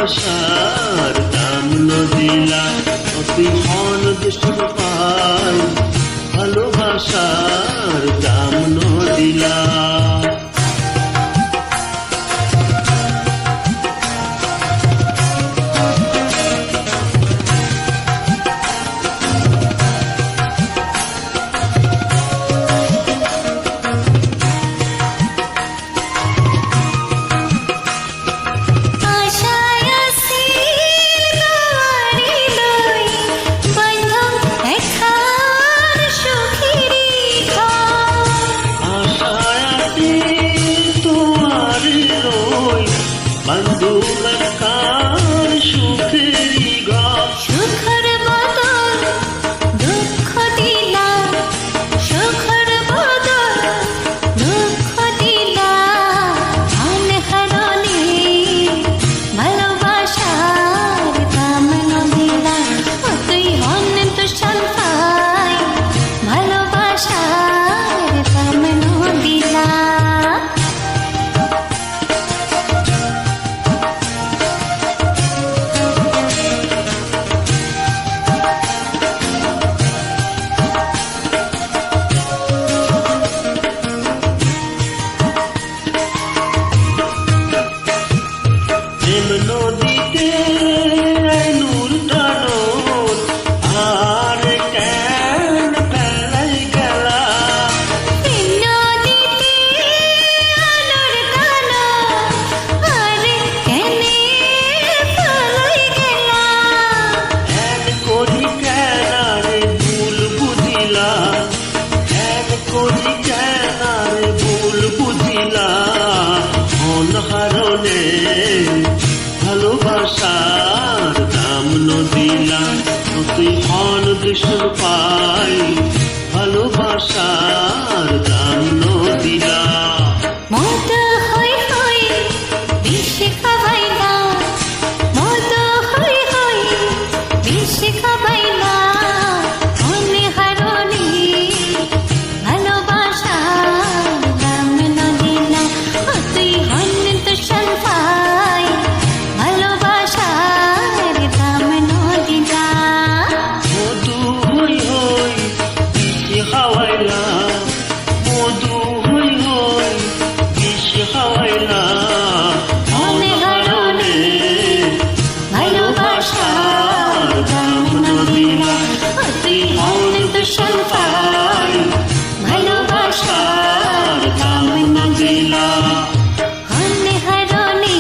ভালোবাসার দাম নদিলা তুই হন দুষ্টু পাই ভালোবাসার দাম নদিলা বন্ধুকার সুখেরি ঘর সুখের বদল দুঃখ দিলা সুখের বদল দুঃখ দিলা অনহরণে ভালোবাসার দাম নদিলা তুই হন দুষ্টু পাই ভালোবাসার দাম নদিলা নদীতে নূর টানো আর কেন ফেলাই গেলা নদীতে আলোর কালো আর কেনে ফেলাই গেলা এক করি কেনারে ভুল বুঝিলা এক করি কেনারে ভুল বুঝিলা অনহারণে ভালোবাসার দাম নদিলা তুই হন দৃশ্য পাই ভালোবাসার দাম নদিলা মত হই হই বিষ খাবাইলা মত হই হই বিষ খাবাইলা অনহারণে ভালোবাসার দাম নদিলা তুই হন দুষ্টু পাই ভালোবাসার দাম নদিলা মধু হই হই বিষ খাওয়াইলা মধু হই হই বিষ খাওয়াইলা অনহারণে ভালোবাসার দাম নদিলা তুই হন দুষ্টু পাই ভালোবাসার দাম নদিলা অনহরণে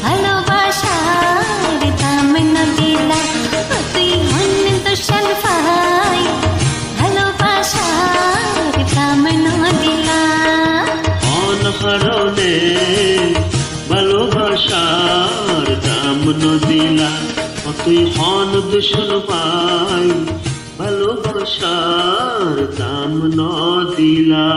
ভালোবাসার দাম নদিলা তুই হন দুষ্টু পাই ভালোবাসার দাম নদিলা অনহারণে ভালোবাসার দাম নদিলা তুই হন দূষণ পাই ভালোবাসার দাম নদিলা।